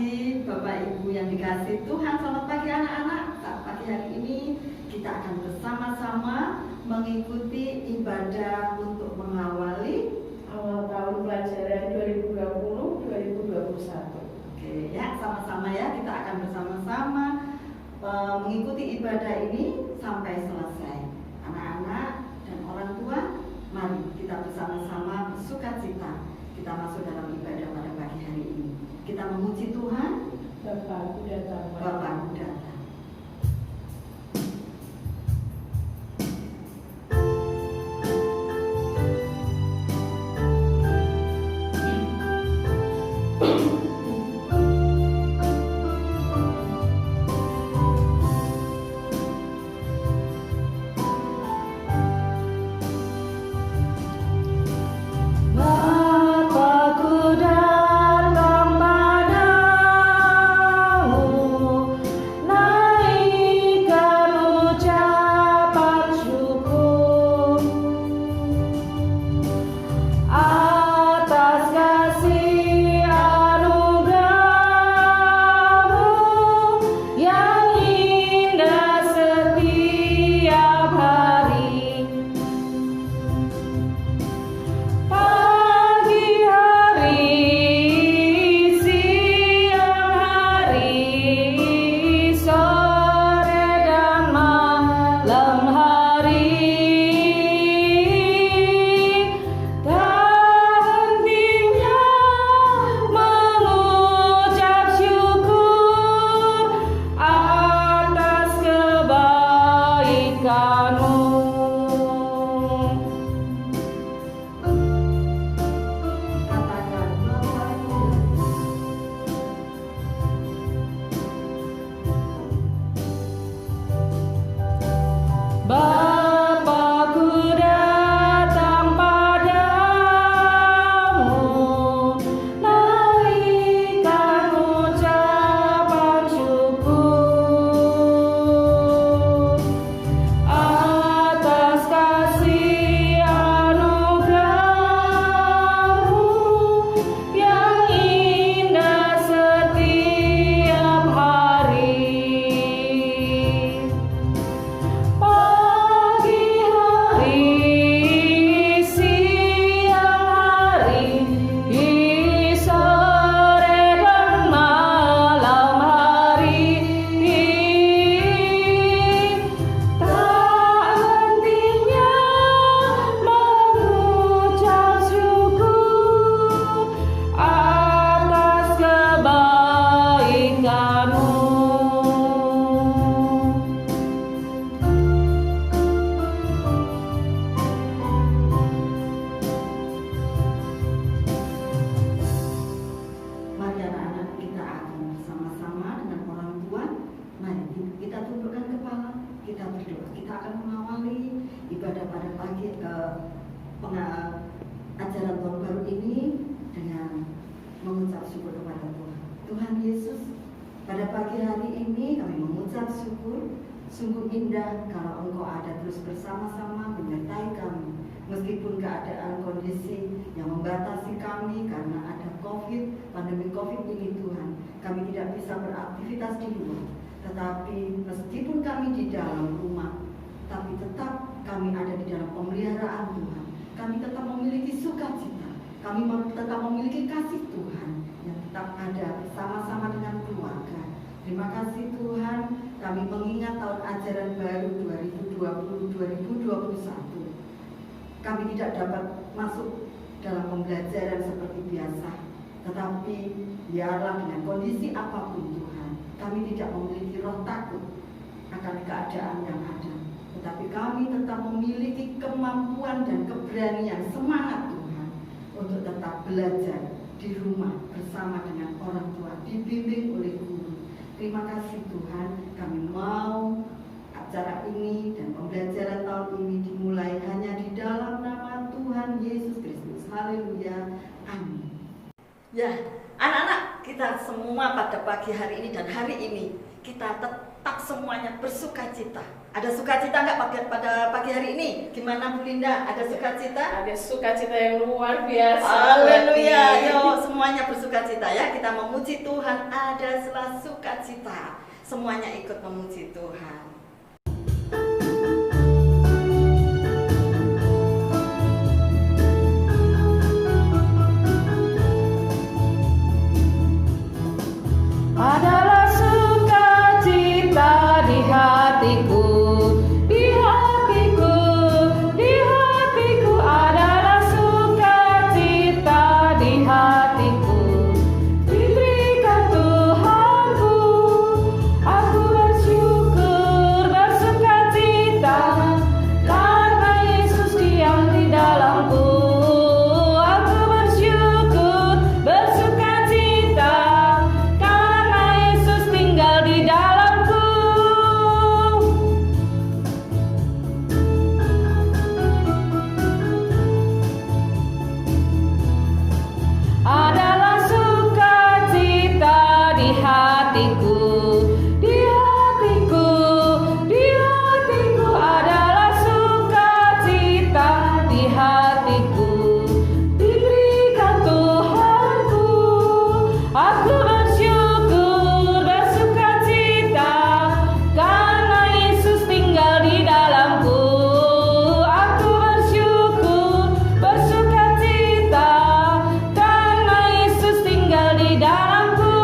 pagi Bapak Ibu yang dikasihi Tuhan. Selamat pagi anak-anak. Saat pagi hari ini kita akan bersama-sama mengikuti ibadah untuk mengawali awal tahun pelajaran 2020-2021. Oke ya, sama-sama ya, kita akan bersama-sama mengikuti ibadah ini sampai selesai. Anak-anak dan orang tua, mari kita bersama-sama bersukacita. Kita masuk dalam ibadah pada pagi hari ini. Kita memuji Tuhan. Bapakku datang. Bapakku datang. Ajaran tahun baru ini dengan mengucap syukur kepada Tuhan. Tuhan Yesus, pada pagi hari ini kami mengucap syukur. Sungguh indah kalau Engkau ada terus bersama-sama menyertai kami. Meskipun keadaan kondisi yang membatasi kami karena ada pandemi COVID ini Tuhan, kami tidak bisa beraktivitas di luar. Tetapi meskipun kami di dalam rumah, tapi tetap kami ada di dalam pemeliharaan Tuhan. Kami tetap memiliki sukacita. Kami tetap memiliki kasih Tuhan yang tetap ada bersama-sama dengan keluarga. Terima kasih Tuhan, kami mengingat tahun ajaran baru 2020-2021. Kami tidak dapat masuk dalam pembelajaran seperti biasa. Tetapi biarlah dengan kondisi apapun Tuhan, kami tidak memiliki roh takut akan keadaan yang ada. Tetapi kami tetap memiliki kemampuan dan keberanian, semangat Tuhan untuk tetap belajar di rumah bersama dengan orang tua, dibimbing oleh guru. Terima kasih Tuhan, kami mau acara ini dan pembelajaran tahun ini dimulai hanya di dalam nama Tuhan Yesus Kristus. Haleluya, amin. Ya, anak-anak, kita semua pada pagi hari ini dan hari ini kita tak semuanya bersukacita. Ada sukacita nggak pada pagi hari ini? Gimana Bu Linda? Ada sukacita? Ada sukacita yang luar biasa. Haleluya. Yo, semuanya bersukacita ya. Kita memuji Tuhan, ada sukacita. Semuanya ikut memuji Tuhan. Adalah sukacita di hatiku, di hatiku, di hatiku. Adalah sukacita di hatiku, diberikan Tuhanku. Aku bersyukur, bersukacita, karena Yesus diam di dalamku. Aku bersyukur, bersukacita, tinggal di dalamku. Adalah sukacita di hatiku, di hatiku, di hatiku. Adalah sukacita di hatiku, diberikan Tuhanku. Aku bersyukur, bersukacita, karena Yesus tinggal di dalamku. Aku bersyukur, bersukacita, karena Yesus tinggal di dalamku.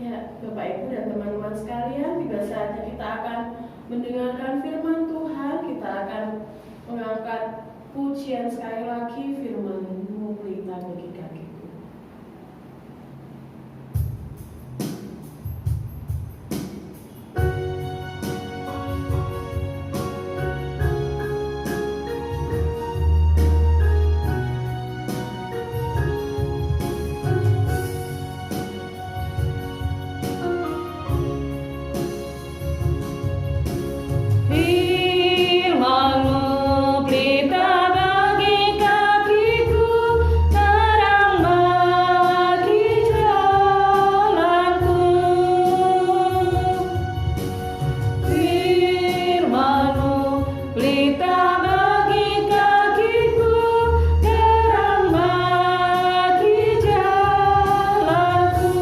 Ya, Bapak Ibu dan teman-teman sekalian, tiba saatnya kita akan mendengarkan firman Tuhan. Kita akan mengangkat pujian sekali lagi, firman-Mu pelita bagi kakiku. Firman-Mu pelita bagi kakiku, terang bagi jalanku. Firman-Mu pelita bagi kakiku, terang bagi jalanku.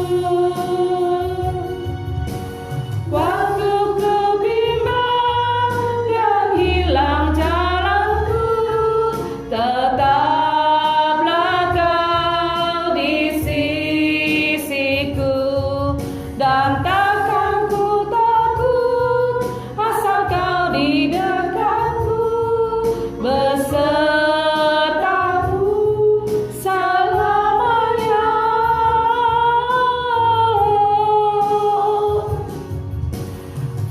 Waktu ku bimbang dan hilang jalanku, tetaplah Kau di sisiku, dan takkan ku takut asal Kau di dekatku, besertaku selamanya.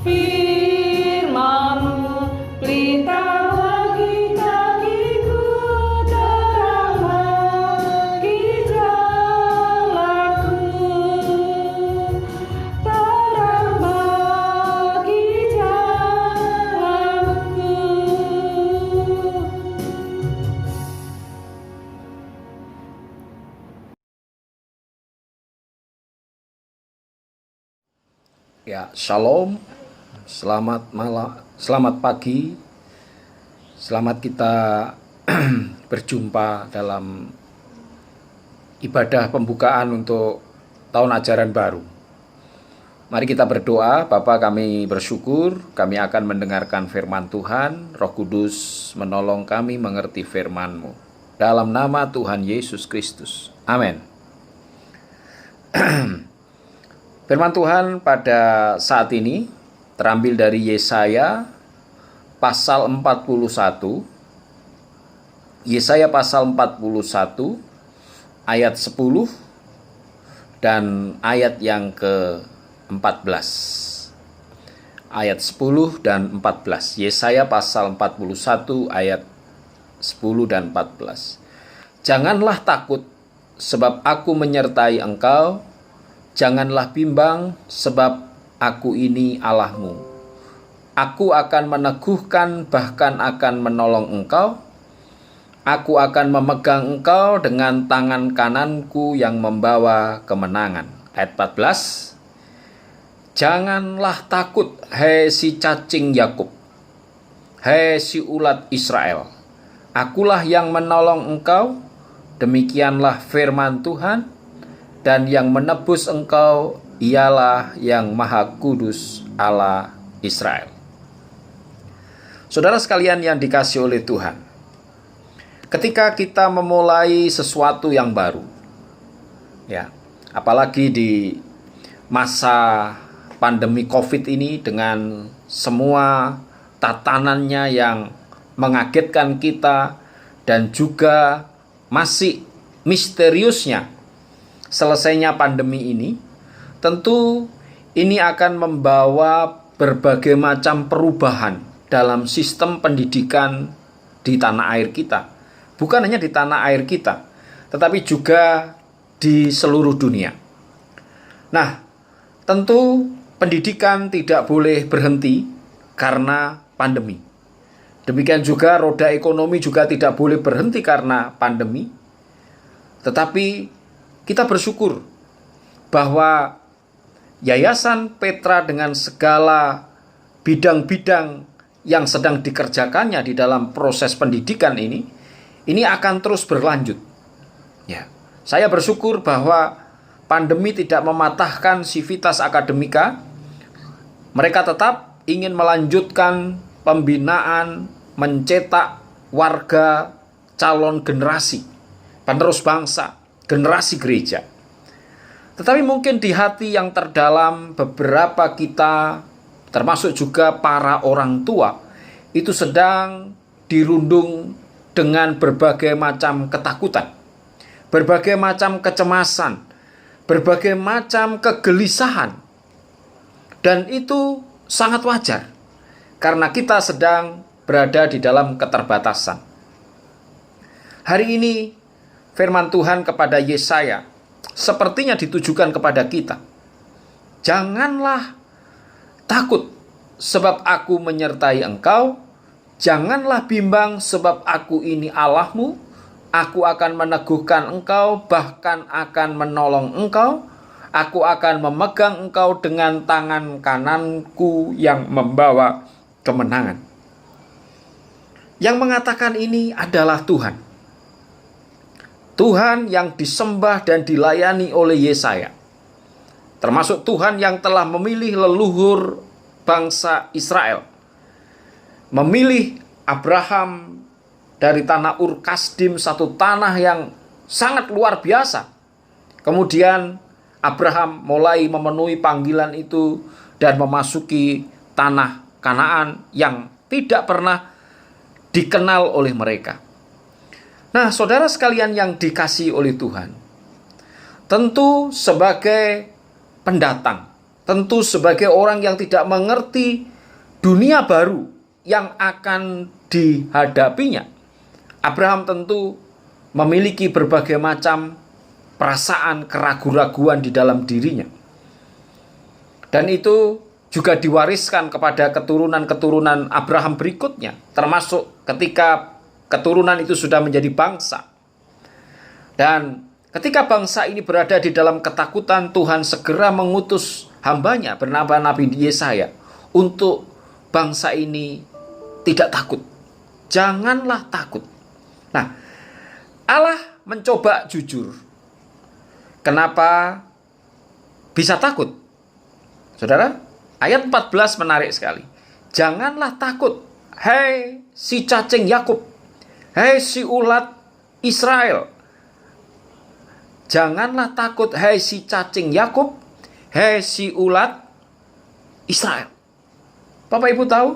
Firman-Mu pelita bagi kakiku, terang bagi jalanku, terang bagi jalanku. Ya, shalom. Selamat malam, selamat pagi. Selamat kita berjumpa dalam ibadah pembukaan untuk tahun ajaran baru. Mari kita berdoa. Bapa, kami bersyukur kami akan mendengarkan firman Tuhan. Roh Kudus menolong kami mengerti firman-Mu. Dalam nama Tuhan Yesus Kristus. Amin. Firman Tuhan pada saat ini terambil dari Yesaya pasal 41. Yesaya pasal 41 ayat 10 dan ayat yang ke-14. Ayat 10 dan 14. Yesaya pasal 41 ayat 10 dan 14. Janganlah takut, sebab aku menyertai engkau. Janganlah bimbang, sebab aku ini Allahmu. Aku akan meneguhkan, bahkan akan menolong engkau. Aku akan memegang engkau dengan tangan kananku yang membawa kemenangan. Ayat 14. Janganlah takut, hai si cacing Yakub, hai si ulat Israel. Akulah yang menolong engkau, demikianlah firman Tuhan, dan yang menebus engkau ialah yang Maha Kudus Allah Israel. Saudara sekalian yang dikasihi oleh Tuhan, ketika kita memulai sesuatu yang baru, ya, apalagi di masa pandemi COVID ini dengan semua tatanannya yang mengagetkan kita dan juga masih misteriusnya selesainya pandemi ini, tentu ini akan membawa berbagai macam perubahan dalam sistem pendidikan di tanah air kita. Bukan hanya di tanah air kita, tetapi juga di seluruh dunia. Nah, tentu pendidikan tidak boleh berhenti karena pandemi. Demikian juga roda ekonomi juga tidak boleh berhenti karena pandemi. Tetapi kita bersyukur bahwa Yayasan Petra dengan segala bidang-bidang yang sedang dikerjakannya di dalam proses pendidikan ini akan terus berlanjut. Ya, saya bersyukur bahwa pandemi tidak mematahkan sivitas akademika. Mereka tetap ingin melanjutkan pembinaan, mencetak warga calon generasi, penerus bangsa, generasi gereja. Tetapi mungkin di hati yang terdalam beberapa kita, termasuk juga para orang tua, itu sedang dirundung dengan berbagai macam ketakutan, berbagai macam kecemasan, berbagai macam kegelisahan. Dan itu sangat wajar, karena kita sedang berada di dalam keterbatasan. Hari ini firman Tuhan kepada Yesaya sepertinya ditujukan kepada kita. Janganlah takut, sebab aku menyertai engkau. Janganlah bimbang, sebab aku ini Allahmu. Aku akan meneguhkan engkau, bahkan akan menolong engkau. Aku akan memegang engkau dengan tangan kananku yang membawa kemenangan. Yang mengatakan ini adalah Tuhan. Tuhan yang disembah dan dilayani oleh Yesaya. Termasuk Tuhan yang telah memilih leluhur bangsa Israel. Memilih Abraham dari tanah Ur Kasdim, satu tanah yang sangat luar biasa. Kemudian Abraham mulai memenuhi panggilan itu dan memasuki tanah Kanaan yang tidak pernah dikenal oleh mereka. Nah, saudara sekalian yang dikasihi oleh Tuhan, tentu sebagai pendatang, tentu sebagai orang yang tidak mengerti dunia baru yang akan dihadapinya, Abraham tentu memiliki berbagai macam perasaan keraguan-raguan di dalam dirinya. Dan itu juga diwariskan kepada keturunan-keturunan Abraham berikutnya, termasuk ketika keturunan itu sudah menjadi bangsa. Dan ketika bangsa ini berada di dalam ketakutan, Tuhan segera mengutus hambanya bernama Nabi Yesaya untuk bangsa ini tidak takut. Janganlah takut. Nah, Allah mencoba jujur. Kenapa bisa takut? Saudara, ayat 14 menarik sekali. Janganlah takut, hai si cacing Yakub, hai si ulat Israel. Janganlah takut, hai si cacing Yakub, hai si ulat Israel. Bapak Ibu tahu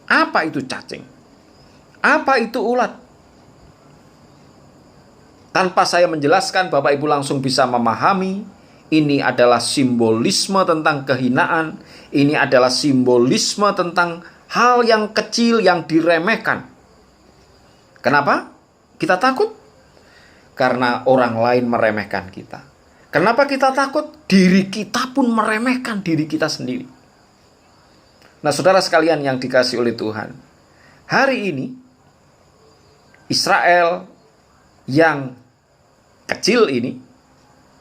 apa itu cacing? Apa itu ulat? Tanpa saya menjelaskan, Bapak Ibu langsung bisa memahami. Ini adalah simbolisme tentang kehinaan. Ini adalah simbolisme tentang hal yang kecil yang diremehkan. Kenapa kita takut? Karena orang lain meremehkan kita. Kenapa kita takut? Diri kita pun meremehkan diri kita sendiri. Nah, saudara sekalian yang dikasihi oleh Tuhan, hari ini Israel yang kecil ini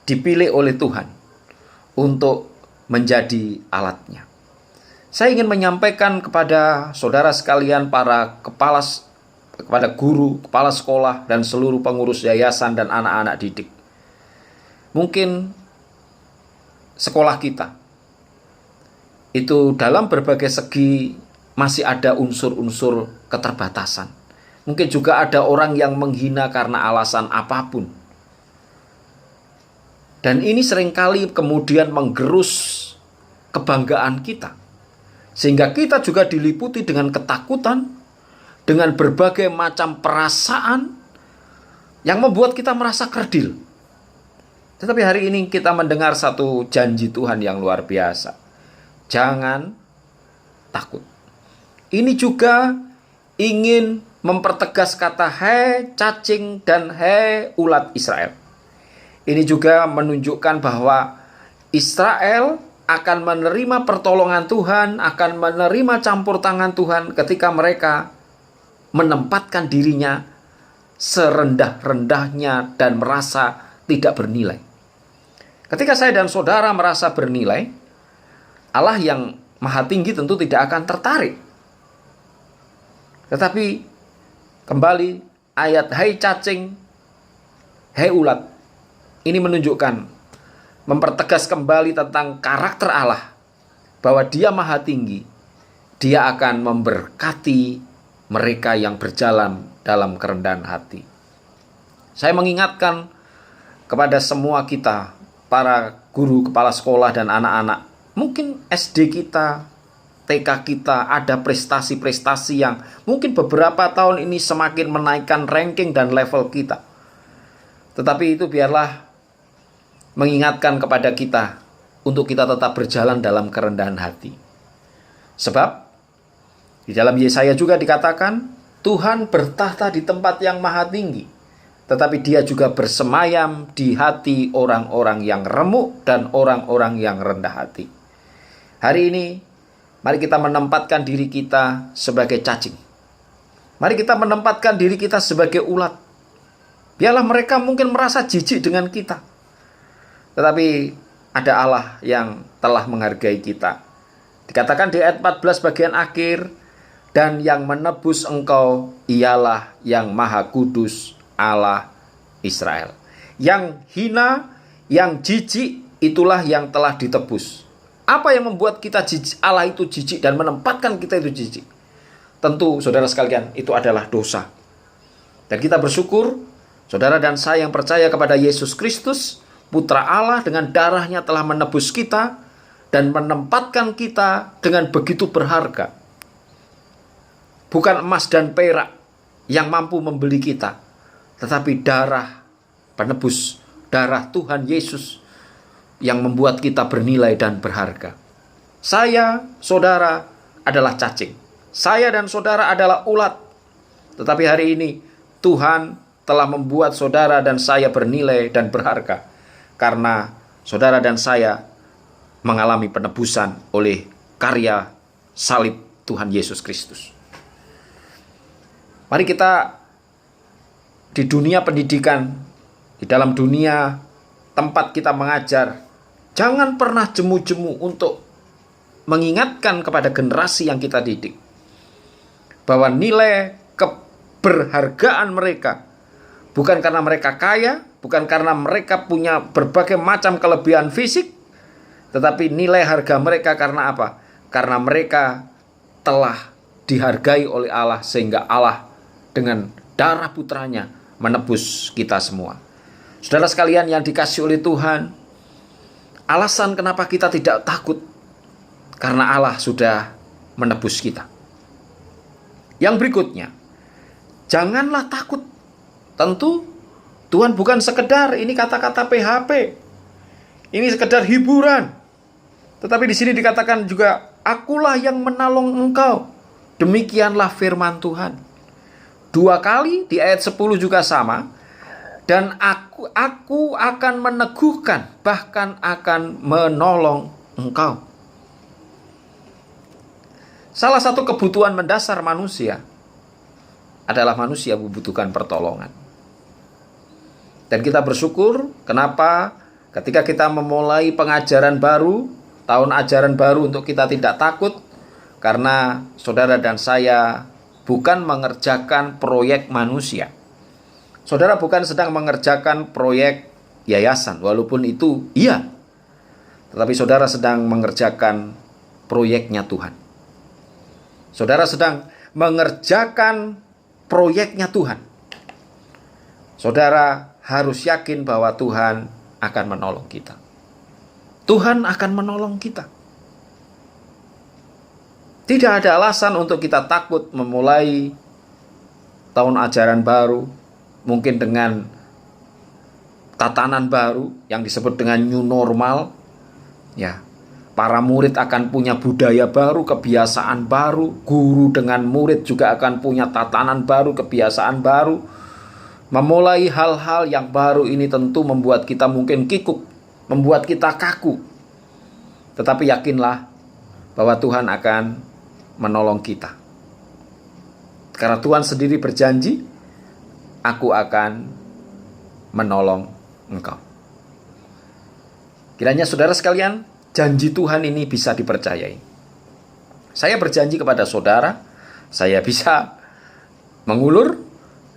dipilih oleh Tuhan untuk menjadi alatnya. Saya ingin menyampaikan kepada saudara sekalian, kepada guru, kepala sekolah, dan seluruh pengurus yayasan dan anak-anak didik. Mungkin sekolah kita itu dalam berbagai segi masih ada unsur-unsur keterbatasan. Mungkin juga ada orang yang menghina karena alasan apapun. Dan ini seringkali kemudian menggerus kebanggaan kita. Sehingga kita juga diliputi dengan ketakutan, dengan berbagai macam perasaan yang membuat kita merasa kerdil. Tetapi hari ini kita mendengar satu janji Tuhan yang luar biasa. Jangan takut. Ini juga ingin mempertegas kata hei cacing dan hei ulat Israel. Ini juga menunjukkan bahwa Israel akan menerima pertolongan Tuhan, akan menerima campur tangan Tuhan ketika mereka menempatkan dirinya serendah-rendahnya dan merasa tidak bernilai. Ketika saya dan saudara merasa bernilai, Allah yang Maha Tinggi tentu tidak akan tertarik. Tetapi kembali ayat hai cacing, hai ulat, ini menunjukkan, mempertegas kembali tentang karakter Allah, bahwa Dia Maha Tinggi. Dia akan memberkati mereka yang berjalan dalam kerendahan hati. Saya mengingatkan kepada semua kita, para guru, kepala sekolah, dan anak-anak. Mungkin SD kita, TK kita ada prestasi-prestasi yang mungkin beberapa tahun ini semakin menaikkan ranking dan level kita. Tetapi itu biarlah mengingatkan kepada kita untuk kita tetap berjalan dalam kerendahan hati. Sebab di dalam Yesaya juga dikatakan, Tuhan bertahta di tempat yang maha tinggi, tetapi Dia juga bersemayam di hati orang-orang yang remuk dan orang-orang yang rendah hati. Hari ini, mari kita menempatkan diri kita sebagai cacing. Mari kita menempatkan diri kita sebagai ulat. Biarlah mereka mungkin merasa jijik dengan kita, tetapi ada Allah yang telah menghargai kita. Dikatakan di ayat 14 bagian akhir, dan yang menebus engkau ialah yang Maha Kudus Allah Israel. Yang hina, yang jijik, itulah yang telah ditebus. Apa yang membuat kita jijik, Allah itu jijik dan menempatkan kita itu jijik? Tentu saudara sekalian, itu adalah dosa. Dan kita bersyukur, saudara dan saya yang percaya kepada Yesus Kristus, Putra Allah, dengan darahnya telah menebus kita dan menempatkan kita dengan begitu berharga. Bukan emas dan perak yang mampu membeli kita, tetapi darah penebus, darah Tuhan Yesus yang membuat kita bernilai dan berharga. Saya, saudara, adalah cacing. Saya dan saudara adalah ulat. Tetapi hari ini Tuhan telah membuat saudara dan saya bernilai dan berharga, karena saudara dan saya mengalami penebusan oleh karya salib Tuhan Yesus Kristus. Mari kita di dunia pendidikan, di dalam dunia tempat kita mengajar, jangan pernah jemu-jemu untuk mengingatkan kepada generasi yang kita didik bahwa nilai keberhargaan mereka bukan karena mereka kaya, bukan karena mereka punya berbagai macam kelebihan fisik, tetapi nilai harga mereka karena apa? Karena mereka telah dihargai oleh Allah, sehingga Allah dengan darah putranya menebus kita semua. Saudara sekalian yang dikasihi oleh Tuhan, alasan kenapa kita tidak takut, karena Allah sudah menebus kita. Yang berikutnya, janganlah takut. Tentu Tuhan bukan sekedar ini kata-kata PHP, ini sekedar hiburan. Tetapi di sini dikatakan juga, akulah yang menolong engkau. Demikianlah firman Tuhan. 2 kali di ayat 10 juga sama. Dan aku akan meneguhkan, bahkan akan menolong engkau. Salah satu kebutuhan mendasar manusia adalah manusia membutuhkan pertolongan. Dan kita bersyukur kenapa ketika kita memulai pengajaran baru, tahun ajaran baru untuk kita tidak takut, karena saudara dan saya bukan mengerjakan proyek manusia. Saudara bukan sedang mengerjakan proyek yayasan, walaupun itu iya. Tetapi saudara sedang mengerjakan proyeknya Tuhan. Saudara sedang mengerjakan proyeknya Tuhan. Saudara harus yakin bahwa Tuhan akan menolong kita. Tuhan akan menolong kita. Tidak ada alasan untuk kita takut memulai tahun ajaran baru, mungkin dengan tatanan baru yang disebut dengan new normal. Ya, para murid akan punya budaya baru, kebiasaan baru. Guru dengan murid juga akan punya tatanan baru, kebiasaan baru. Memulai hal-hal yang baru ini tentu membuat kita mungkin kikuk, membuat kita kaku. Tetapi yakinlah bahwa Tuhan akan menolong kita. Karena Tuhan sendiri berjanji, aku akan menolong engkau. Kiranya saudara sekalian, janji Tuhan ini bisa dipercayai. Saya berjanji kepada saudara, saya bisa mengulur,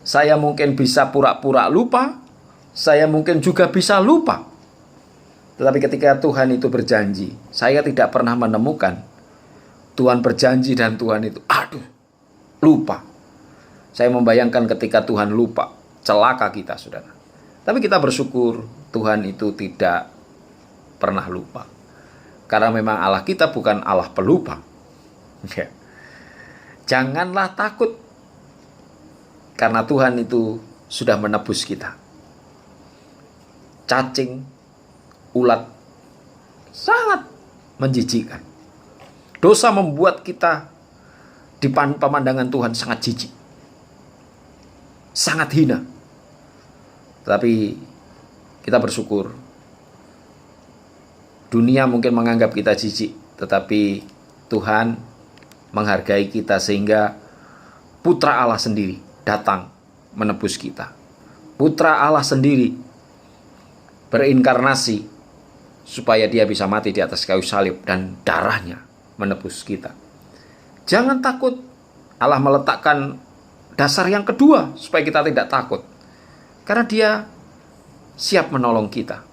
saya mungkin bisa pura-pura lupa, saya mungkin juga bisa lupa. Tetapi ketika Tuhan itu berjanji, saya tidak pernah menemukan Tuhan berjanji dan Tuhan itu, lupa. Saya membayangkan ketika Tuhan lupa, celaka kita, saudara. Tapi kita bersyukur Tuhan itu tidak pernah lupa. Karena memang Allah kita bukan Allah pelupa. Ya. Janganlah takut. Karena Tuhan itu sudah menebus kita. Cacing, ulat, sangat menjijikkan. Dosa membuat kita di pemandangan Tuhan sangat jijik. Sangat hina. Tapi kita bersyukur. Dunia mungkin menganggap kita jijik, tetapi Tuhan menghargai kita sehingga Putra Allah sendiri datang menebus kita. Putra Allah sendiri berinkarnasi supaya dia bisa mati di atas kayu salib dan darahnya menebus kita. Jangan takut. Allah meletakkan dasar yang kedua supaya kita tidak takut. Karena dia siap menolong kita.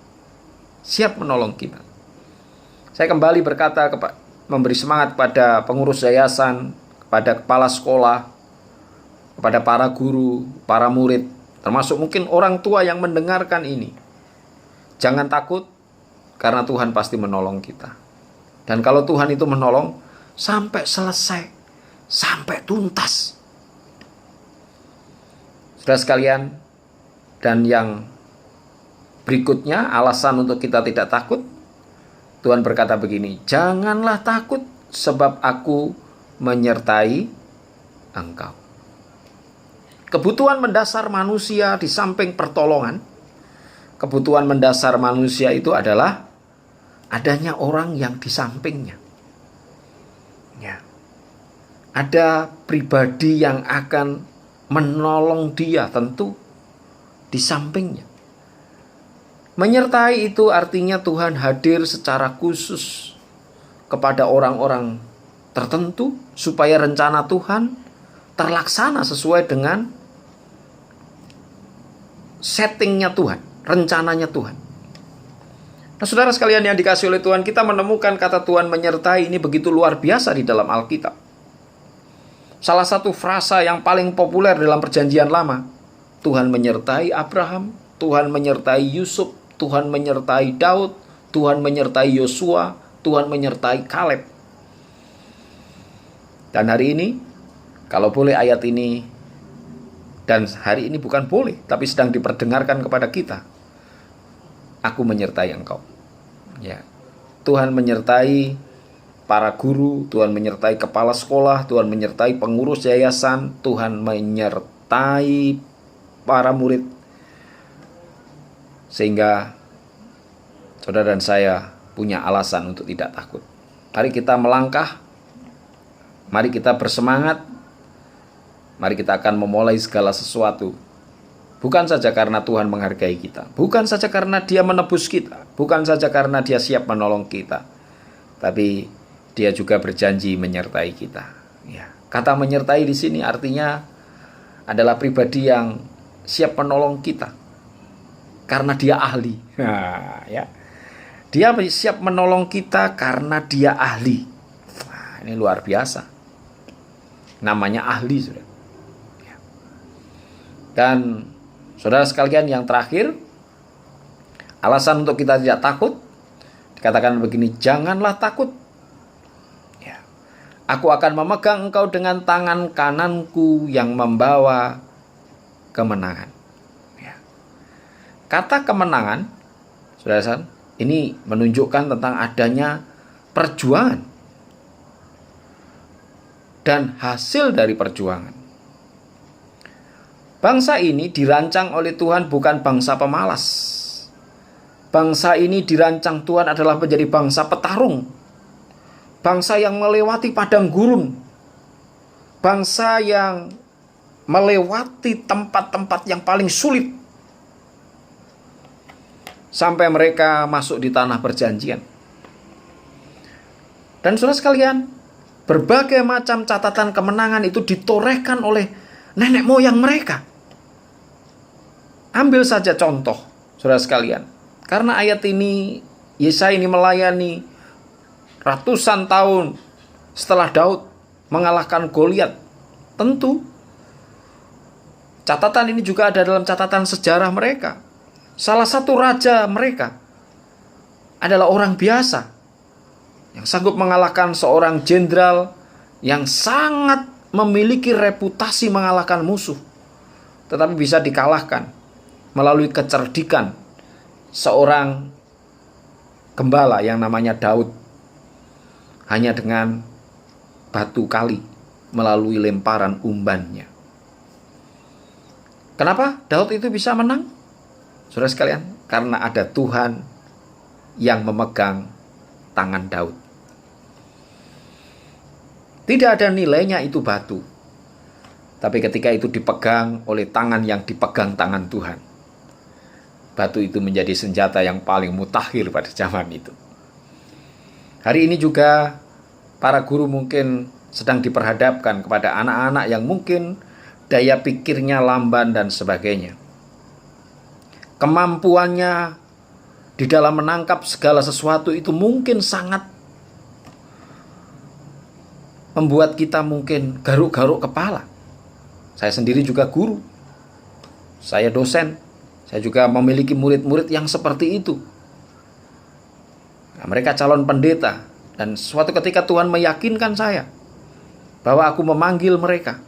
Siap menolong kita. Saya kembali berkata, memberi semangat pada pengurus yayasan, kepada kepala sekolah, kepada para guru, para murid, termasuk mungkin orang tua yang mendengarkan ini. Jangan takut, karena Tuhan pasti menolong kita. Dan kalau Tuhan itu menolong, sampai selesai, sampai tuntas. Saudara sekalian, dan yang berikutnya, alasan untuk kita tidak takut, Tuhan berkata begini, janganlah takut sebab aku menyertai engkau. Kebutuhan mendasar manusia di samping pertolongan, kebutuhan mendasar manusia itu adalah adanya orang yang di sampingnya. Ya. Ada pribadi yang akan menolong dia tentu di sampingnya. Menyertai itu artinya Tuhan hadir secara khusus kepada orang-orang tertentu supaya rencana Tuhan terlaksana sesuai dengan settingnya Tuhan, rencananya Tuhan. Nah, saudara sekalian yang dikasihi oleh Tuhan, kita menemukan kata Tuhan menyertai ini begitu luar biasa di dalam Alkitab. Salah satu frasa yang paling populer dalam Perjanjian Lama, Tuhan menyertai Abraham, Tuhan menyertai Yusuf, Tuhan menyertai Daud, Tuhan menyertai Yosua, Tuhan menyertai Kaleb. Dan hari ini, kalau boleh ayat ini, dan hari ini bukan boleh, tapi sedang diperdengarkan kepada kita, aku menyertai engkau. Ya. Tuhan menyertai para guru, Tuhan menyertai kepala sekolah, Tuhan menyertai pengurus yayasan, Tuhan menyertai para murid. Sehingga saudara dan saya punya alasan untuk tidak takut. Mari kita melangkah, mari kita bersemangat, Mari kita akan memulai segala sesuatu. Bukan saja karena Tuhan menghargai kita, bukan saja karena Dia menebus kita, bukan saja karena Dia siap menolong kita, tapi Dia juga berjanji menyertai kita. Ya, kata menyertai di sini artinya adalah pribadi yang siap menolong kita karena Dia ahli. Nah, ya. Dia siap menolong kita karena Dia ahli. Nah, ini luar biasa. Namanya ahli, saudara. Dan saudara sekalian, yang terakhir, alasan untuk kita tidak takut, dikatakan begini, janganlah takut. Ya. Aku akan memegang engkau dengan tangan kananku yang membawa kemenangan. Ya. Kata kemenangan, saudara, ini menunjukkan tentang adanya perjuangan dan hasil dari perjuangan. Bangsa ini dirancang oleh Tuhan bukan bangsa pemalas. Bangsa ini dirancang Tuhan adalah menjadi bangsa petarung. Bangsa yang melewati padang gurun. Bangsa yang melewati tempat-tempat yang paling sulit. Sampai mereka masuk di tanah perjanjian. Dan saudara sekalian, berbagai macam catatan kemenangan itu ditorehkan oleh nenek moyang mereka. Ambil saja contoh, saudara sekalian. Karena ayat ini, Yesaya ini melayani ratusan tahun setelah Daud mengalahkan Goliat. Tentu, catatan ini juga ada dalam catatan sejarah mereka. Salah satu raja mereka adalah orang biasa yang sanggup mengalahkan seorang jenderal yang sangat memiliki reputasi mengalahkan musuh, tetapi bisa dikalahkan melalui kecerdikan seorang gembala yang namanya Daud, hanya dengan batu kali melalui lemparan umbannya. Kenapa Daud itu bisa menang? Saudara sekalian, karena ada Tuhan yang memegang tangan Daud. Tidak ada nilainya itu batu, tapi ketika itu dipegang oleh tangan yang dipegang tangan Tuhan, batu itu menjadi senjata yang paling mutakhir pada zaman itu. Hari ini juga para guru mungkin sedang diperhadapkan kepada anak-anak yang mungkin daya pikirnya lamban dan sebagainya. Kemampuannya di dalam menangkap segala sesuatu itu mungkin sangat membuat kita mungkin garuk-garuk kepala. Saya sendiri juga guru, saya dosen, saya juga memiliki murid-murid yang seperti itu. Nah, mereka calon pendeta, dan suatu ketika Tuhan meyakinkan saya bahwa aku memanggil mereka.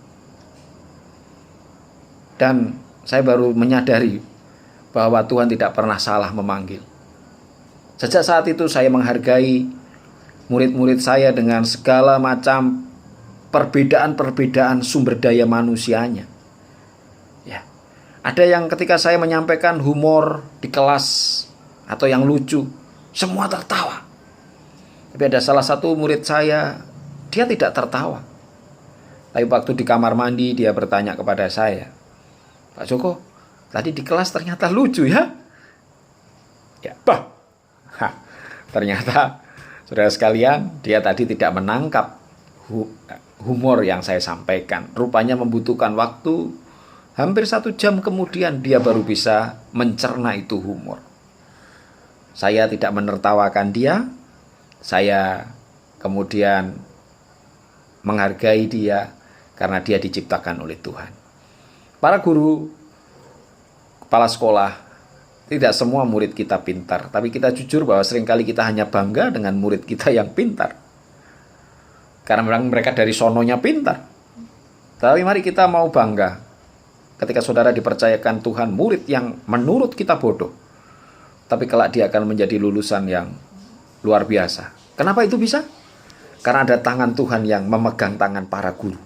Dan saya baru menyadari bahwa Tuhan tidak pernah salah memanggil. Sejak saat itu saya menghargai murid-murid saya dengan segala macam perbedaan-perbedaan sumber daya manusianya. Ya. Ada yang ketika saya menyampaikan humor di kelas atau yang lucu, semua tertawa. Tapi ada salah satu murid saya, dia tidak tertawa. Tapi waktu di kamar mandi dia bertanya kepada saya, Pak Joko, tadi di kelas ternyata lucu ya? Ya, bah. Ternyata saudara sekalian, dia tadi tidak menangkap humor yang saya sampaikan. Rupanya membutuhkan waktu hampir 1 jam kemudian dia baru bisa mencerna itu humor. Saya tidak menertawakan dia. Saya kemudian menghargai dia karena dia diciptakan oleh Tuhan. Para guru, kepala sekolah, tidak semua murid kita pintar, tapi kita jujur bahwa seringkali kita hanya bangga dengan murid kita yang pintar. Karena memang mereka dari sononya pintar. Tapi mari kita mau bangga ketika saudara dipercayakan Tuhan murid yang menurut kita bodoh, tapi kelak dia akan menjadi lulusan yang luar biasa. Kenapa itu bisa? Karena ada tangan Tuhan yang memegang tangan para guru.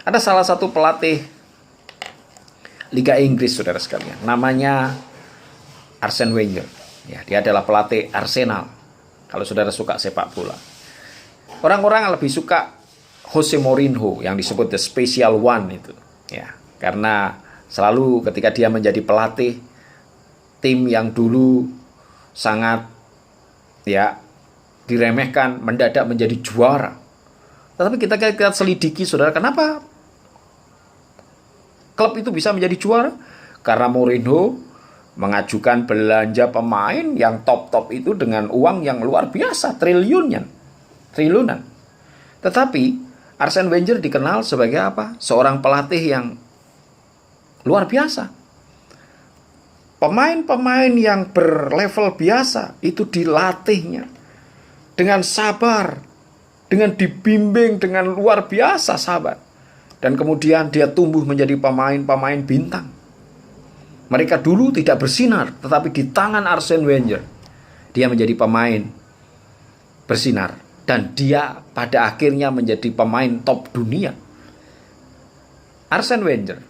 Ada salah satu pelatih Liga Inggris, saudara sekalian, namanya Arsene Wenger. Ya, dia adalah pelatih Arsenal. Kalau saudara suka sepak bola, orang-orang lebih suka Jose Mourinho yang disebut the special one itu, ya, karena selalu ketika dia menjadi pelatih tim yang dulu sangat ya diremehkan mendadak menjadi juara. Tetapi kita selidiki, saudara, kenapa klub itu bisa menjadi juara? Karena Mourinho mengajukan belanja pemain yang top-top itu dengan uang yang luar biasa, triliunan. Tetapi Arsene Wenger dikenal sebagai apa? Seorang pelatih yang luar biasa. Pemain-pemain yang berlevel biasa itu dilatihnya dengan sabar, dengan dibimbing dengan luar biasa sabar. Dan kemudian dia tumbuh menjadi pemain-pemain bintang. Mereka dulu tidak bersinar, tetapi di tangan Arsene Wenger dia menjadi pemain bersinar. Dan dia pada akhirnya menjadi pemain top dunia. Arsene Wenger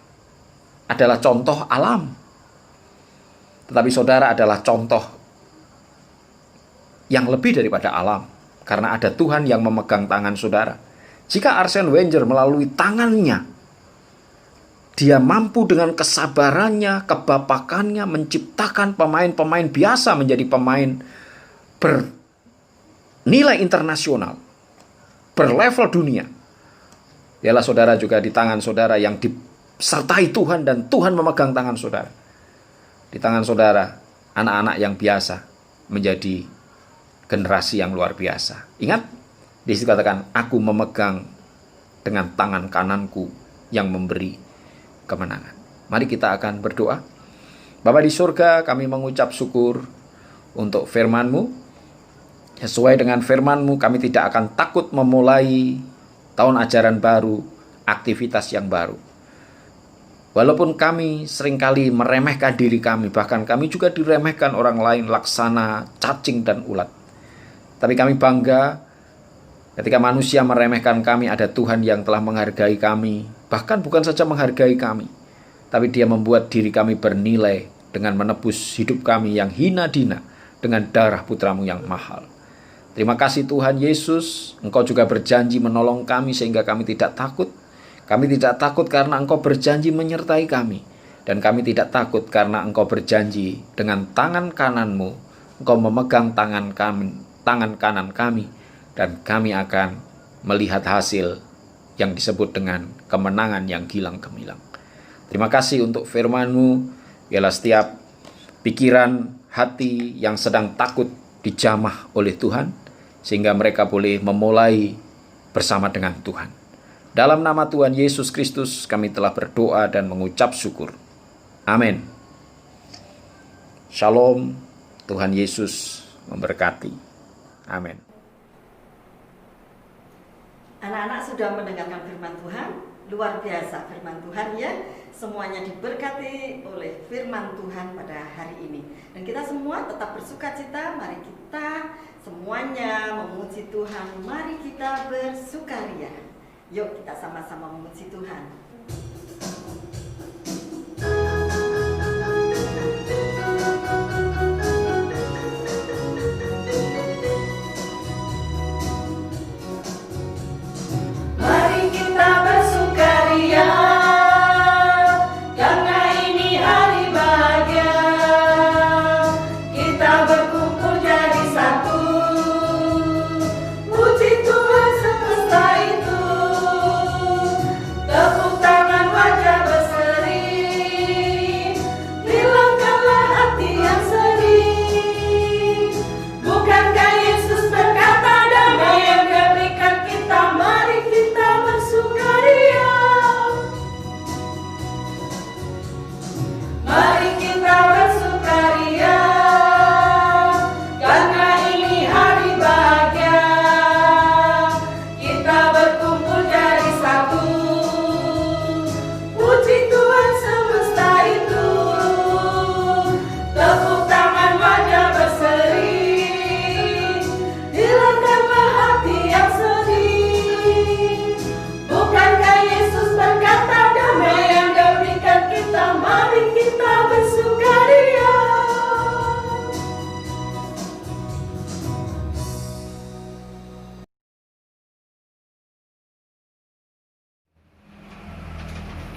adalah contoh alam. Tetapi saudara adalah contoh yang lebih daripada alam. Karena ada Tuhan yang memegang tangan saudara. Jika Arsene Wenger melalui tangannya, dia mampu dengan kesabarannya, kebapakannya menciptakan pemain-pemain biasa menjadi pemain bernilai internasional, berlevel dunia. Ialah saudara juga di tangan saudara yang disertai Tuhan dan Tuhan memegang tangan saudara. Di tangan saudara, anak-anak yang biasa menjadi generasi yang luar biasa. Ingat, di situ katakan, aku memegang dengan tangan kananku yang memberi kemenangan. Mari kita akan berdoa. Bapa di surga, kami mengucap syukur untuk firman-Mu. Sesuai dengan firman-Mu, kami tidak akan takut memulai tahun ajaran baru, aktivitas yang baru. Walaupun kami seringkali meremehkan diri kami, bahkan kami juga diremehkan orang lain, laksana, cacing, dan ulat. Tapi kami bangga ketika manusia meremehkan kami, ada Tuhan yang telah menghargai kami. Bahkan bukan saja menghargai kami, tapi Dia membuat diri kami bernilai dengan menebus hidup kami yang hina dina dengan darah putra-Mu yang mahal. Terima kasih Tuhan Yesus, Engkau juga berjanji menolong kami sehingga kami tidak takut. Kami tidak takut karena Engkau berjanji menyertai kami. Dan kami tidak takut karena Engkau berjanji dengan tangan kanan-Mu, Engkau memegang tangan kanan kami. Dan kami akan melihat hasil yang disebut dengan kemenangan yang gilang gemilang. Terima kasih untuk firman-Mu. Biarlah setiap pikiran hati yang sedang takut dijamah oleh Tuhan, sehingga mereka boleh memulai bersama dengan Tuhan. Dalam nama Tuhan Yesus Kristus kami telah berdoa dan mengucap syukur. Amin. Shalom. Tuhan Yesus memberkati. Amin. Anak-anak sudah mendengarkan firman Tuhan. Luar biasa firman Tuhan ya. Semuanya diberkati oleh firman Tuhan pada hari ini. Dan kita semua tetap bersukacita. Mari kita semuanya memuji Tuhan. Mari kita bersukaria. Yuk kita sama-sama memuji Tuhan. Tepuk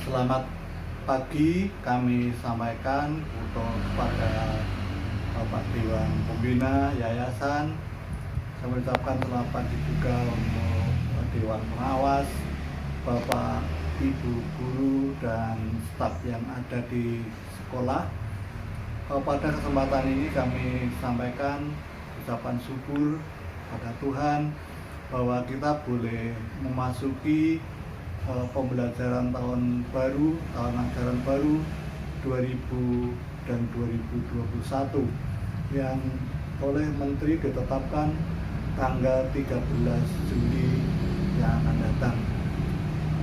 Selamat pagi kami sampaikan untuk kepada Bapak Dewan Pembina Yayasan. Saya mengucapkan selamat pagi juga untuk Dewan Pengawas, Bapak Ibu guru dan staf yang ada di sekolah. Pada kesempatan ini kami sampaikan ucapan syukur pada Tuhan bahwa kita boleh memasuki pembelajaran tahun ajaran baru 2000 dan 2021 yang oleh Menteri ditetapkan tanggal 13 Juli yang akan datang.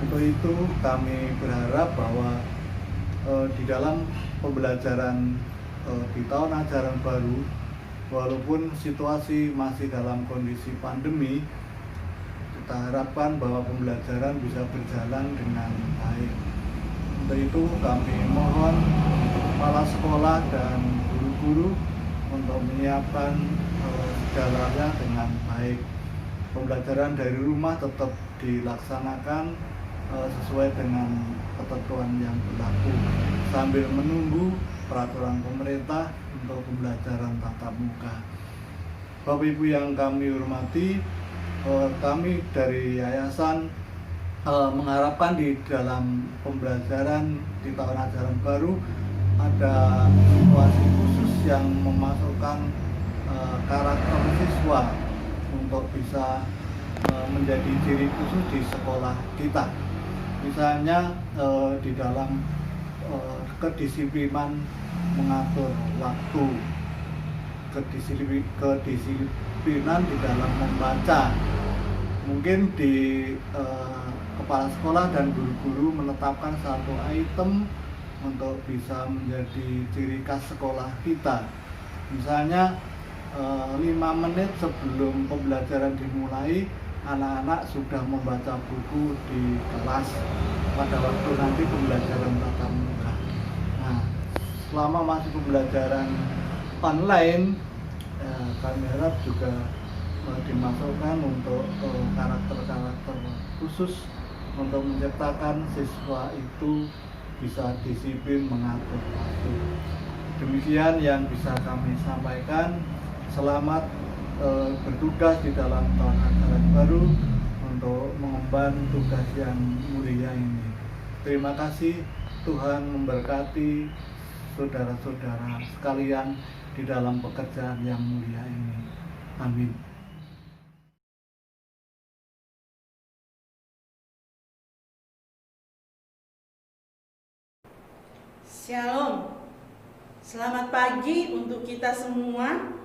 Untuk itu kami berharap bahwa di dalam pembelajaran di tahun ajaran baru, walaupun situasi masih dalam kondisi pandemi, kita harapkan bahwa pembelajaran bisa berjalan dengan baik. Untuk itu kami mohon kepala sekolah dan guru-guru untuk menyiapkan segalanya dengan baik. Pembelajaran dari rumah tetap dilaksanakan sesuai dengan ketentuan yang berlaku sambil menunggu peraturan pemerintah untuk pembelajaran tatap muka. Bapak Ibu yang kami hormati, kami dari yayasan mengharapkan di dalam pembelajaran di tahun ajaran baru ada situasi khusus yang memasukkan karakter siswa untuk bisa menjadi ciri khusus di sekolah kita. Misalnya di dalam kedisiplinan mengatur waktu, kedisiplinan di dalam membaca. Mungkin di kepala sekolah dan guru-guru menetapkan satu item untuk bisa menjadi ciri khas sekolah kita. Misalnya 5 menit sebelum pembelajaran dimulai, anak-anak sudah membaca buku di kelas pada waktu nanti pembelajaran tatap muka. Nah, selama masih pembelajaran online, kami harap juga dimasukkan untuk karakter-karakter khusus untuk menciptakan siswa itu bisa disiplin mengatur waktu. Demikian yang bisa kami sampaikan. Selamat bertugas di dalam tahun ajaran baru untuk mengemban tugas yang mulia ini. Terima kasih. Tuhan memberkati saudara-saudara sekalian di dalam pekerjaan yang mulia ini. Amin. Shalom. Selamat pagi untuk kita semua.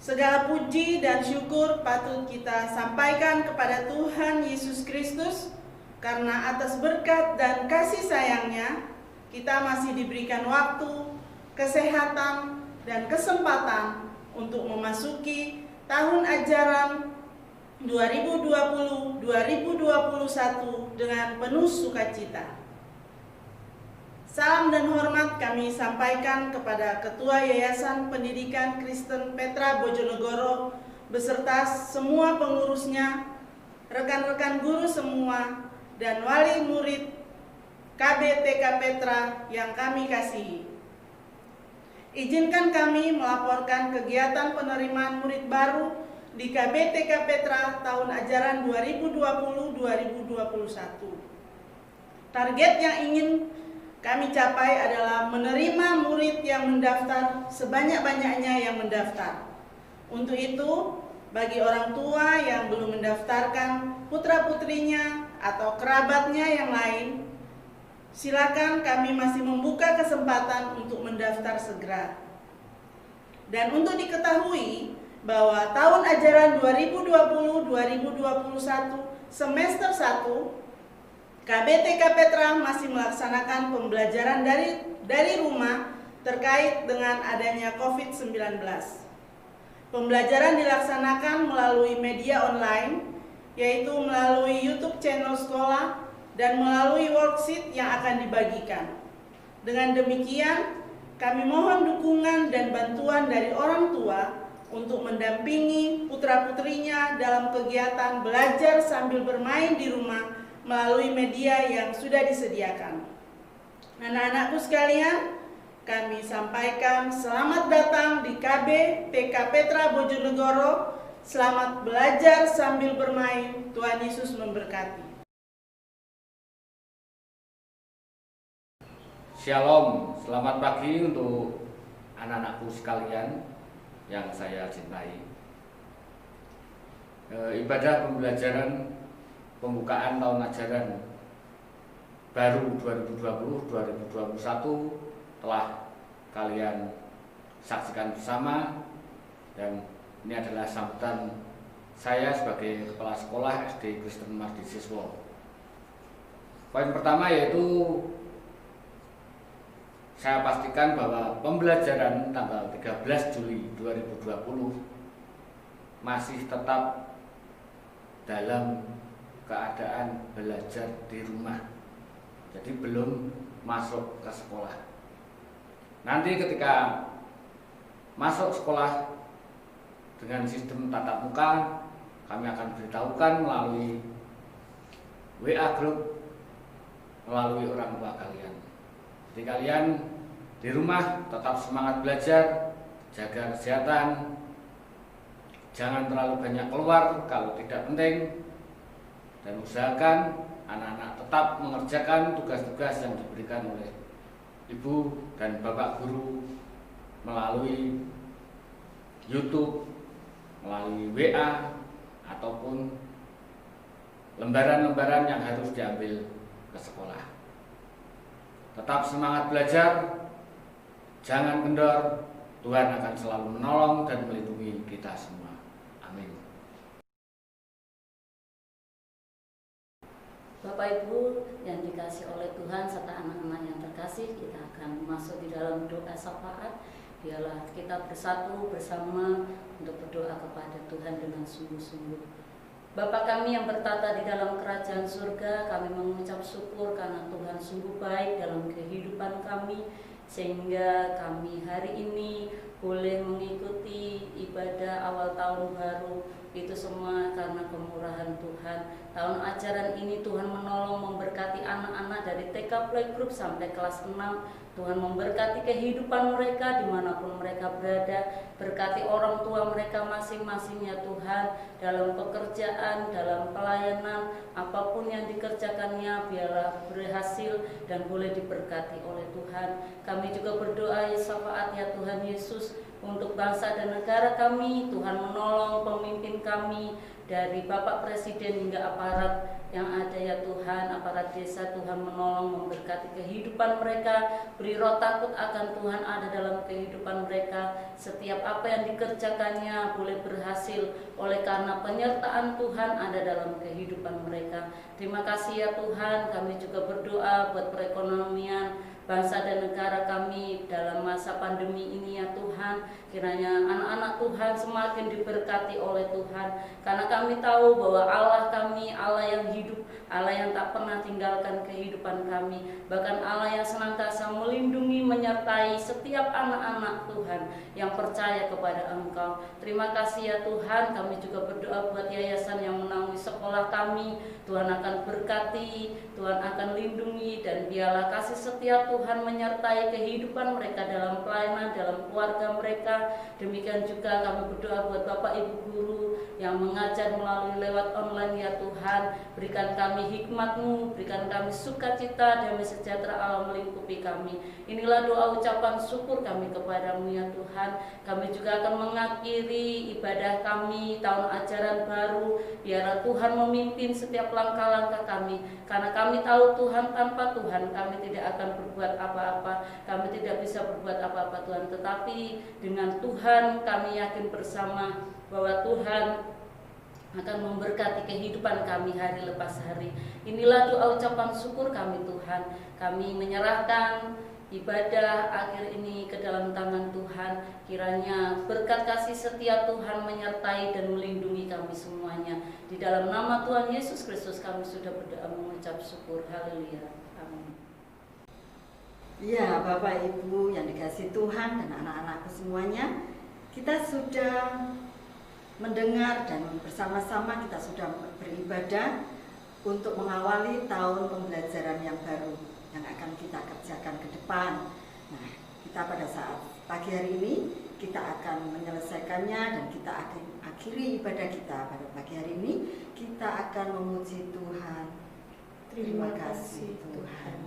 Segala puji dan syukur patut kita sampaikan kepada Tuhan Yesus Kristus, karena atas berkat dan kasih sayangnya kita masih diberikan waktu, kesehatan, dan kesempatan untuk memasuki tahun ajaran 2020-2021 dengan penuh sukacita. Salam dan hormat kami sampaikan kepada Ketua Yayasan Pendidikan Kristen Petra Bojonegoro beserta semua pengurusnya, rekan-rekan guru semua, dan wali murid KBTK Petra yang kami kasihi. Izinkan kami melaporkan kegiatan penerimaan murid baru di KBTK Petra tahun ajaran 2020-2021. Target yang ingin kami capai adalah menerima murid yang mendaftar sebanyak-banyaknya yang mendaftar. Untuk itu, bagi orang tua yang belum mendaftarkan putra-putrinya atau kerabatnya yang lain, silakan, kami masih membuka kesempatan untuk mendaftar segera. Dan untuk diketahui bahwa tahun ajaran 2020-2021 semester 1 KBTK Petra masih melaksanakan pembelajaran dari rumah terkait dengan adanya COVID-19. Pembelajaran dilaksanakan melalui media online, yaitu melalui YouTube channel sekolah dan melalui worksheet yang akan dibagikan. Dengan demikian, kami mohon dukungan dan bantuan dari orang tua untuk mendampingi putra-putrinya dalam kegiatan belajar sambil bermain di rumah melalui media yang sudah disediakan. Anak-anakku sekalian, kami sampaikan selamat datang di KB TK Petra Bojonegoro. Selamat belajar sambil bermain. Tuhan Yesus memberkati. Shalom, selamat pagi untuk anak-anakku sekalian yang saya cintai. Ibadah pembelajaran pembukaan tahun ajaran baru 2020-2021 telah kalian saksikan bersama, dan ini adalah sambutan saya sebagai Kepala Sekolah SD Kristen Mardi Siswo. Poin pertama yaitu saya pastikan bahwa pembelajaran tanggal 13 Juli 2020 masih tetap dalam keadaan belajar di rumah. Jadi belum masuk ke sekolah. Nanti ketika masuk sekolah dengan sistem tatap muka, kami akan beritahukan melalui WA group, melalui orang tua kalian. Jadi kalian di rumah tetap semangat belajar, jaga kesehatan, jangan terlalu banyak keluar kalau tidak penting, dan usahakan anak-anak tetap mengerjakan tugas-tugas yang diberikan oleh ibu dan bapak guru melalui YouTube, melalui WA, ataupun lembaran-lembaran yang harus diambil ke sekolah. Tetap semangat belajar, jangan kendor. Tuhan akan selalu menolong dan melindungi kita semua. Amin. Bapak Ibu yang dikasih oleh Tuhan serta anak-anak yang terkasih, kita akan masuk di dalam doa syafaat. Biarlah kita bersatu bersama untuk berdoa kepada Tuhan dengan sungguh-sungguh. Bapa kami yang bertata di dalam kerajaan surga, kami mengucap syukur karena Tuhan sungguh baik dalam kehidupan kami, sehingga kami hari ini boleh mengikuti ibadah awal tahun baru. Itu semua karena kemurahan Tuhan. Tahun ajaran ini Tuhan menolong memberkati anak-anak dari TK Playgroup sampai kelas 6. Tuhan memberkati kehidupan mereka dimanapun mereka berada. Berkati orang tua mereka masing-masing ya Tuhan, dalam pekerjaan, dalam pelayanan, apapun yang dikerjakannya biarlah berhasil dan boleh diberkati oleh Tuhan. Kami juga berdoa ya syafaat ya Tuhan Yesus untuk bangsa dan negara kami. Tuhan menolong pemimpin kami dari Bapak Presiden hingga aparat yang ada ya Tuhan, aparat desa. Tuhan menolong memberkati kehidupan mereka, beri roh takut akan Tuhan ada dalam kehidupan mereka. Setiap apa yang dikerjakannya boleh berhasil oleh karena penyertaan Tuhan ada dalam kehidupan mereka. Terima kasih ya Tuhan. Kami juga berdoa buat perekonomian bangsa dan negara kami dalam masa pandemi ini ya Tuhan. Kiranya anak-anak Tuhan semakin diberkati oleh Tuhan, karena kami tahu bahwa Allah kami Allah yang hidup, Allah yang tak pernah tinggalkan kehidupan kami, bahkan Allah yang senantiasa melindungi menyertai setiap anak-anak Tuhan yang percaya kepada Engkau. Terima kasih ya Tuhan. Kami juga berdoa buat yayasan yang menaungi sekolah kami. Tuhan akan berkati, Tuhan akan lindungi, dan biarlah kasih setia Tuhan menyertai kehidupan mereka dalam pelayanan, dalam keluarga mereka. Demikian juga kami berdoa buat Bapak Ibu guru yang mengajar melalui lewat online ya Tuhan. Berikan kami hikmat-Mu, berikan kami sukacita, damai sejahtera Allah melingkupi kami. Inilah doa ucapan syukur kami kepadamu ya Tuhan. Kami juga akan mengakhiri ibadah kami tahun ajaran baru. Biarlah Tuhan memimpin setiap langkah-langkah kami, karena kami tahu Tuhan, tanpa Tuhan kami tidak akan berbuat apa-apa. Kami tidak bisa berbuat apa-apa Tuhan, tetapi dengan Tuhan kami yakin bersama bahwa Tuhan akan memberkati kehidupan kami hari lepas hari. Inilah doa ucapan syukur kami Tuhan. Kami menyerahkan ibadah akhir ini ke dalam tangan Tuhan. Kiranya berkat kasih setia Tuhan menyertai dan melindungi kami semuanya. Di dalam nama Tuhan Yesus Kristus kami sudah berdoa mengucap syukur. Haleluya. Amin. Ya, Bapak Ibu yang dikasih Tuhan dan anak-anakku semuanya, kita sudah mendengar dan bersama-sama kita sudah beribadah untuk mengawali tahun pembelajaran yang baru yang akan kita kerjakan ke depan. Nah, kita pada saat pagi hari ini kita akan menyelesaikannya dan kita akan akhiri ibadah kita pada pagi hari ini. Kita akan memuji Tuhan. Terima kasih Tuhan.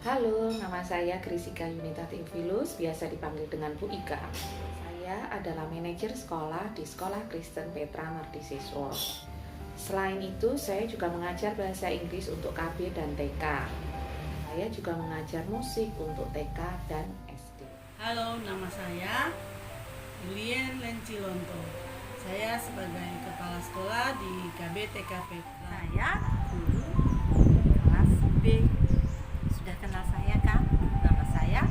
Halo, nama saya Krisika Yunita Theophilus, biasa dipanggil dengan Bu Ika. Saya adalah manajer sekolah di Sekolah Kristen Petra Mardisiswa. Selain itu, saya juga mengajar bahasa Inggris untuk KB dan TK. Saya juga mengajar musik untuk TK dan SD. Halo, nama saya Julien Lencilonto. Saya sebagai kepala sekolah di KB TK Petra. Saya guru kelas B. Sudah kenal saya kan? Nama saya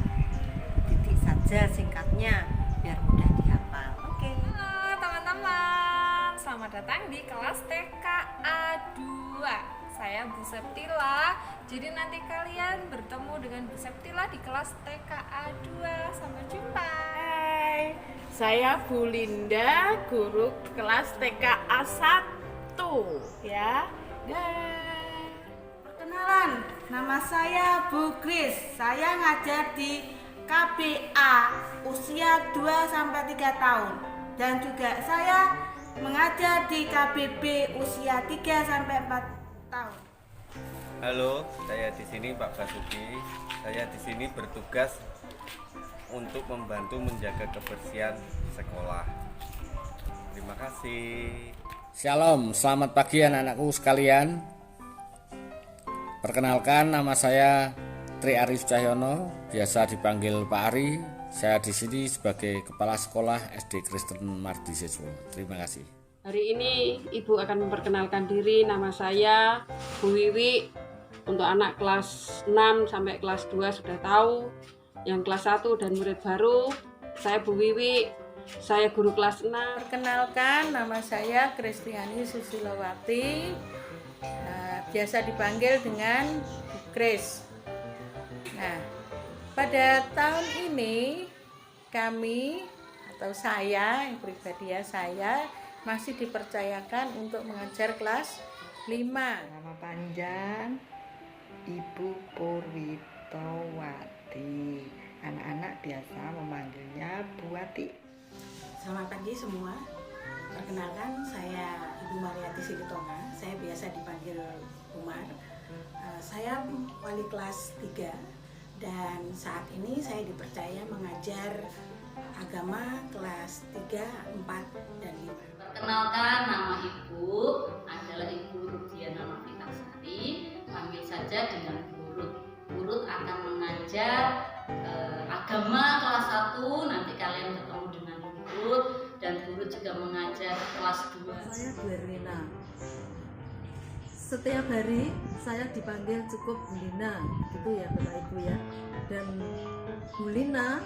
Titik saja singkatnya biar mudah dihafal. Oke. Halo teman-teman, selamat datang di kelas TK A2. Saya Bu Septila. Jadi nanti kalian bertemu dengan Bu Septila di kelas TK A2. Sampai jumpa. Hai, saya Bu Linda, guru kelas TK A1 ya. Perkenalan, nama saya Bu Kris. Saya ngajar di KBA usia 2-3 tahun. Dan juga saya mengajar di KBB usia 3-4 tahun. Halo, saya di sini Pak Basuki. Saya di sini bertugas untuk membantu menjaga kebersihan sekolah. Terima kasih. Shalom, selamat pagi anak-anakku sekalian. Perkenalkan, nama saya Tri Arif Cahyono, biasa dipanggil Pak Ari. Saya di sini sebagai kepala sekolah SD Kristen Mardisiswa. Terima kasih. Hari ini Ibu akan memperkenalkan diri. Nama saya Bu Wiwi. Untuk anak kelas 6 sampai kelas 2 sudah tahu. Yang kelas 1 dan murid baru, saya Bu Wiwi. Saya guru kelas 6. Perkenalkan, nama saya Kristiani Susilowati. Biasa dipanggil dengan Bu Kris. Nah, pada tahun ini kami atau saya, yang pribadi ya, saya masih dipercayakan untuk mengajar kelas 5. Nama panjang Ibu Purwitowati. Anak-anak biasa memanggilnya Bu Wati. Selamat pagi semua. Perkenalkan, saya Ibu Mariati Siditonga. Saya biasa dipanggil Umar. Saya wali kelas 3 dan Dan saat ini saya dipercaya mengajar agama kelas 3, 4, dan 5. Perkenalkan, nama Ibu adalah Ibu Rudiana Novitasari. Panggil saja dengan Bu Rut. Bu Rut akan mengajar agama kelas 1, nanti kalian ketemu dengan Bu Rut, dan Bu Rut juga mengajar kelas 2. Saya Bu Erlina. Setiap hari saya dipanggil cukup Bu Lina, gitu ya Bapak Ibu ya. Dan Bu Lina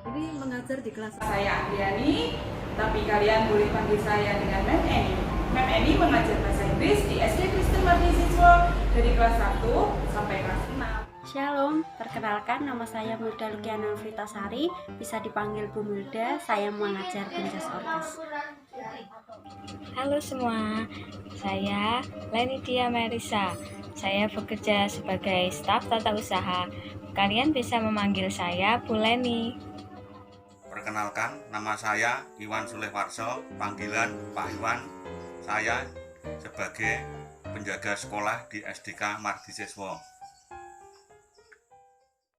ini mengajar di kelas. Saya Andriani, tapi kalian boleh panggil saya dengan Mem Eni. Mem Eni mengajar bahasa Inggris di SD Kristen Martisiswa dari kelas 1 sampai kelas 6. Shalom, perkenalkan nama saya Milda Lukiana Fritasari, bisa dipanggil Bu Milda, saya mengajar Penjas Orkes. Halo semua, saya Lenidia Marisa, saya bekerja sebagai staf tata usaha, kalian bisa memanggil saya Bu Leni. Perkenalkan, nama saya Iwan Sulehwarso, panggilan Pak Iwan, saya sebagai penjaga sekolah di SDK Martisiswa.